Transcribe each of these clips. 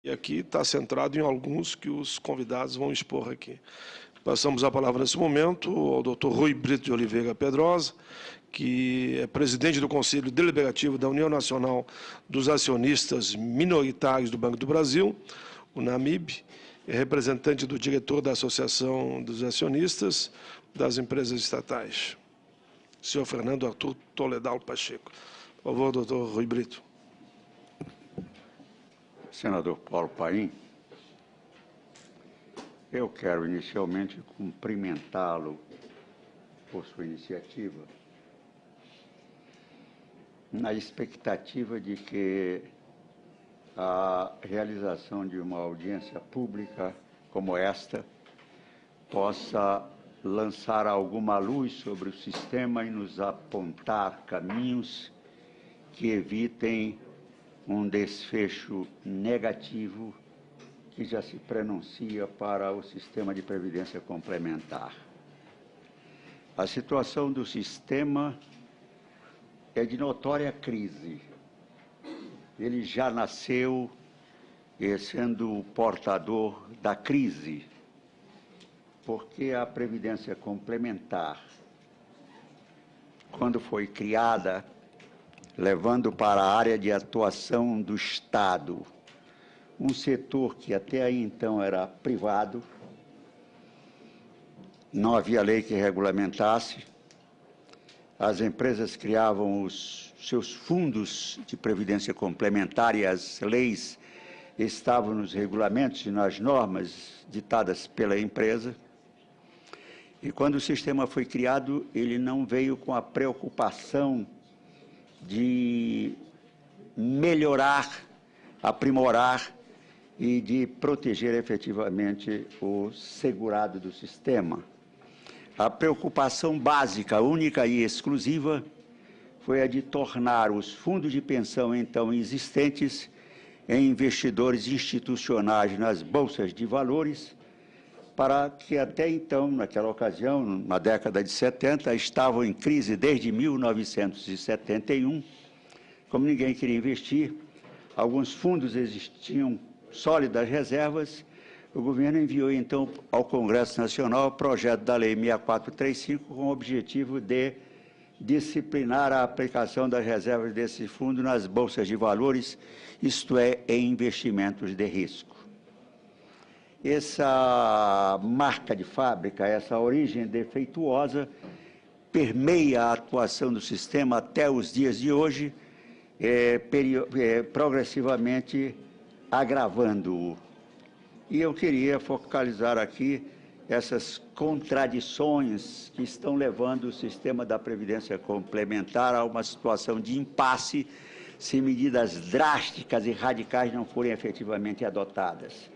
E aqui está centrado em alguns que os convidados vão expor aqui. Passamos a palavra nesse momento ao Dr. Rui Brito de Oliveira Pedrosa, que é presidente do Conselho Deliberativo da União Nacional dos Acionistas Minoritários do Banco do Brasil, o NAMIB, e representante do diretor da Associação dos Acionistas das Empresas Estatais, senhor Fernando Arthur Toledal Pacheco. Por favor, doutor Rui Brito. Senador Paulo Paim, eu quero inicialmente cumprimentá-lo por sua iniciativa, na expectativa de que a realização de uma audiência pública como esta possa lançar alguma luz sobre o sistema e nos apontar caminhos que evitem um desfecho negativo que já se prenuncia para o sistema de previdência complementar. A situação do sistema é de notória crise. Ele já nasceu sendo o portador da crise, porque a previdência complementar, quando foi criada, levando para a área de atuação do Estado um setor que até aí então era privado, não havia lei que regulamentasse, as empresas criavam os seus fundos de previdência complementar e as leis estavam nos regulamentos e nas normas ditadas pela empresa. E quando o sistema foi criado, ele não veio com a preocupação de melhorar, aprimorar e de proteger efetivamente o segurado do sistema. A preocupação básica, única e exclusiva, foi a de tornar os fundos de pensão então existentes em investidores institucionais nas bolsas de valores, para que até então, naquela ocasião, na década de 70, estavam em crise desde 1971. Como ninguém queria investir, alguns fundos existiam sólidas reservas, o governo enviou então ao Congresso Nacional o projeto da Lei 6435 com o objetivo de disciplinar a aplicação das reservas desse fundo nas bolsas de valores, isto é, em investimentos de risco. Essa marca de fábrica, essa origem defeituosa, permeia a atuação do sistema até os dias de hoje, progressivamente agravando-o. E eu queria focalizar aqui essas contradições que estão levando o sistema da Previdência Complementar a uma situação de impasse se medidas drásticas e radicais não forem efetivamente adotadas,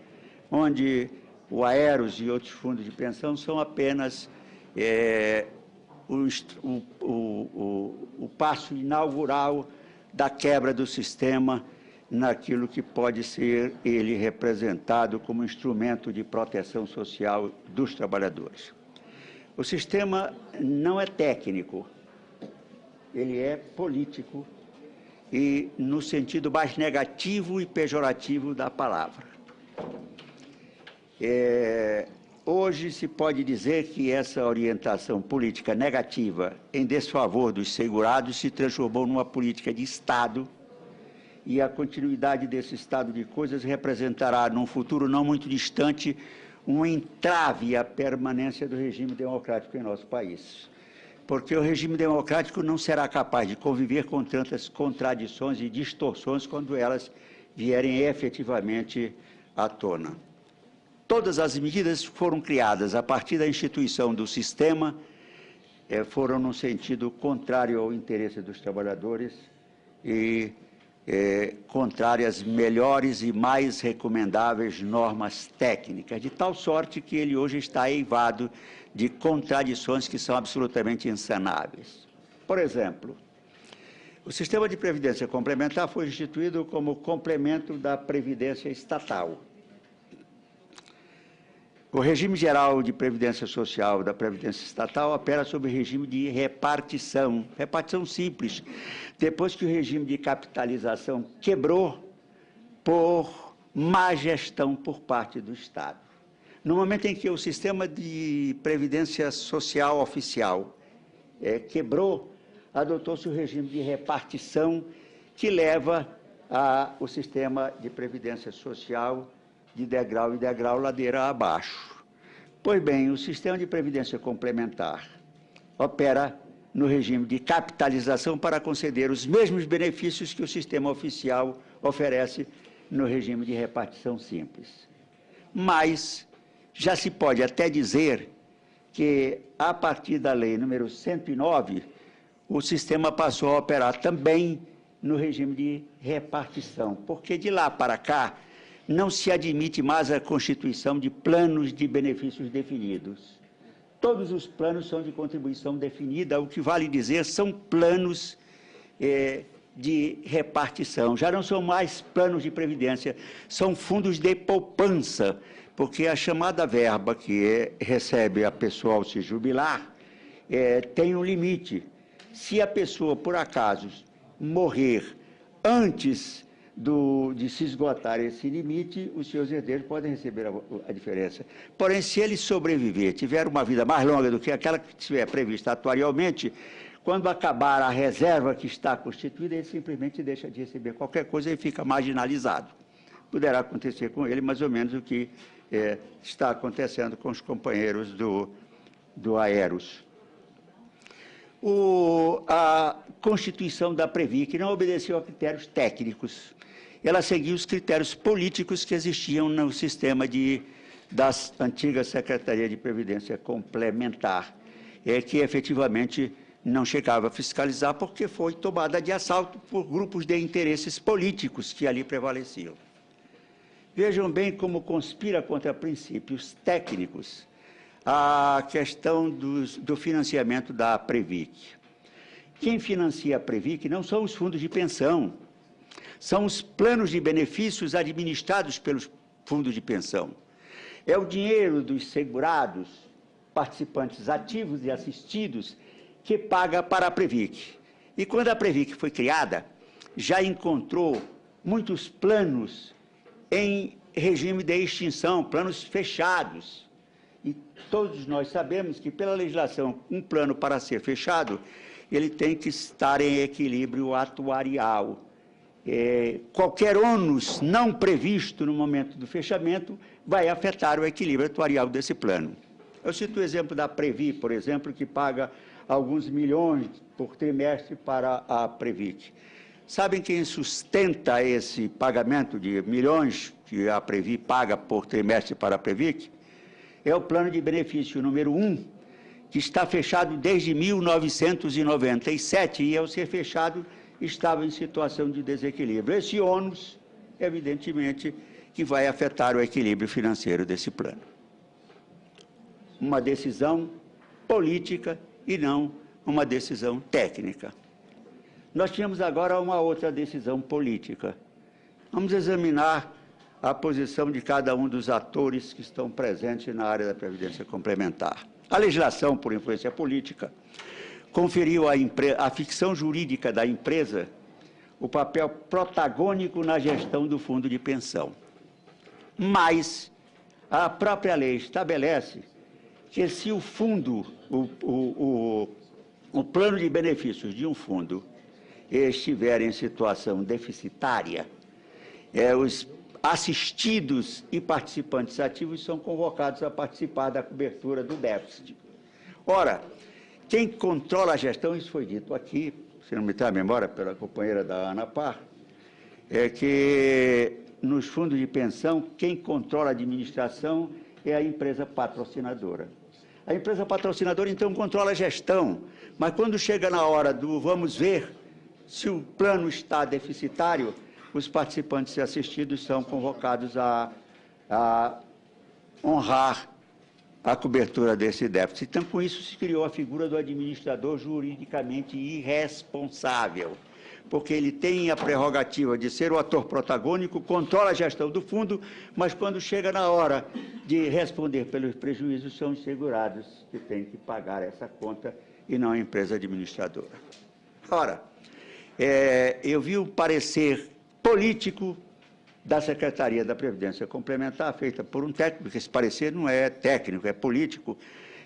onde o Aeros e outros fundos de pensão são apenas o passo inaugural da quebra do sistema naquilo que pode ser ele representado como instrumento de proteção social dos trabalhadores. O sistema não é técnico, ele é político e no sentido mais negativo e pejorativo da palavra. Hoje se pode dizer que essa orientação política negativa em desfavor dos segurados se transformou numa política de Estado e a continuidade desse estado de coisas representará, num futuro não muito distante, um entrave à permanência do regime democrático em nosso país. Porque o regime democrático não será capaz de conviver com tantas contradições e distorções quando elas vierem efetivamente à tona. Todas as medidas foram criadas a partir da instituição do sistema, foram no sentido contrário ao interesse dos trabalhadores e contrárias às melhores e mais recomendáveis normas técnicas, de tal sorte que ele hoje está eivado de contradições que são absolutamente insanáveis. Por exemplo, o sistema de previdência complementar foi instituído como complemento da previdência estatal. O regime geral de previdência social da previdência estatal opera sob regime de repartição simples, depois que o regime de capitalização quebrou por má gestão por parte do Estado. No momento em que o sistema de previdência social oficial quebrou, adotou-se o regime de repartição que leva o sistema de previdência social de degrau em degrau, ladeira abaixo. Pois bem, o sistema de previdência complementar opera no regime de capitalização para conceder os mesmos benefícios que o sistema oficial oferece no regime de repartição simples. Mas já se pode até dizer que, a partir da lei número 109, o sistema passou a operar também no regime de repartição, porque de lá para cá não se admite mais a constituição de planos de benefícios definidos. Todos os planos são de contribuição definida, o que vale dizer são planos de repartição. Já não são mais planos de previdência, são fundos de poupança, porque a chamada verba que recebe a pessoa ao se jubilar tem um limite. Se a pessoa, por acaso, morrer antes de se esgotar esse limite, os seus herdeiros podem receber a diferença. Porém, se ele sobreviver, tiver uma vida mais longa do que aquela que estiver prevista atuarialmente, quando acabar a reserva que está constituída, ele simplesmente deixa de receber qualquer coisa e fica marginalizado. Poderá acontecer com ele mais ou menos o que está acontecendo com os companheiros do Aeros. A Constituição da Previc não obedeceu a critérios técnicos. Ela seguiu os critérios políticos que existiam no sistema das antigas Secretarias de Previdência Complementar, que efetivamente não chegava a fiscalizar porque foi tomada de assalto por grupos de interesses políticos que ali prevaleciam. Vejam bem como conspira contra princípios técnicos a questão do financiamento da Previc. Quem financia a Previc não são os fundos de pensão, são os planos de benefícios administrados pelos fundos de pensão. É o dinheiro dos segurados, participantes ativos e assistidos, que paga para a Previc. E quando a Previc foi criada, já encontrou muitos planos em regime de extinção, planos fechados. E todos nós sabemos que, pela legislação, um plano, para ser fechado, ele tem que estar em equilíbrio atuarial. Qualquer ônus não previsto no momento do fechamento vai afetar o equilíbrio atuarial desse plano. Eu cito o exemplo da Previ, por exemplo, que paga alguns milhões por trimestre para a Previc. Sabem quem sustenta esse pagamento de milhões que a Previ paga por trimestre para a Previc? É o plano de benefício número 1, que está fechado desde 1997 e, ao ser fechado, estava em situação de desequilíbrio. Esse ônus, evidentemente, que vai afetar o equilíbrio financeiro desse plano. Uma decisão política e não uma decisão técnica. Nós tínhamos agora uma outra decisão política. Vamos examinar a posição de cada um dos atores que estão presentes na área da Previdência Complementar. A legislação, por influência política, conferiu à ficção jurídica da empresa o papel protagônico na gestão do fundo de pensão. Mas a própria lei estabelece que, se o fundo, o plano de benefícios de um fundo estiver em situação deficitária, os assistidos e participantes ativos são convocados a participar da cobertura do déficit. Ora, quem controla a gestão, isso foi dito aqui, se não me trai a memória, pela companheira da ANAPAR, é que nos fundos de pensão, quem controla a administração é a empresa patrocinadora. A empresa patrocinadora, então, controla a gestão, mas quando chega na hora do vamos ver se o plano está deficitário, os participantes e assistidos são convocados a honrar a cobertura desse déficit. Então, com isso, se criou a figura do administrador juridicamente irresponsável, porque ele tem a prerrogativa de ser o ator protagônico, controla a gestão do fundo, mas quando chega na hora de responder pelos prejuízos, são os segurados que têm que pagar essa conta e não a empresa administradora. Ora, eu vi o parecer político da Secretaria da Previdência Complementar, feita por um técnico, porque esse parecer não é técnico, é político,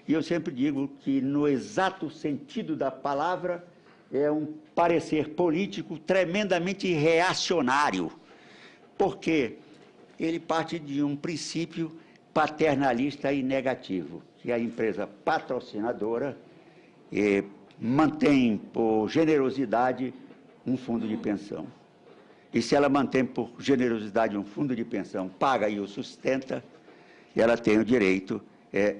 e eu sempre digo que, no exato sentido da palavra, é um parecer político tremendamente reacionário, porque ele parte de um princípio paternalista e negativo, que a empresa patrocinadora mantém por generosidade um fundo de pensão. E se ela mantém por generosidade um fundo de pensão, paga e o sustenta, ela tem o direito,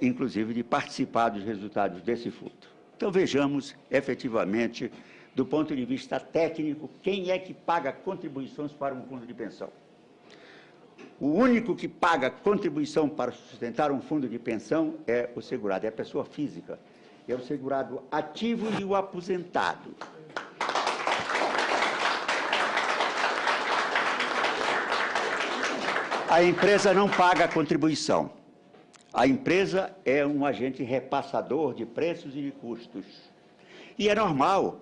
inclusive, de participar dos resultados desse fundo. Então, vejamos, efetivamente, do ponto de vista técnico, quem é que paga contribuições para um fundo de pensão. O único que paga contribuição para sustentar um fundo de pensão é o segurado, é a pessoa física. É o segurado ativo e o aposentado. A empresa não paga contribuição. A empresa é um agente repassador de preços e de custos. E é normal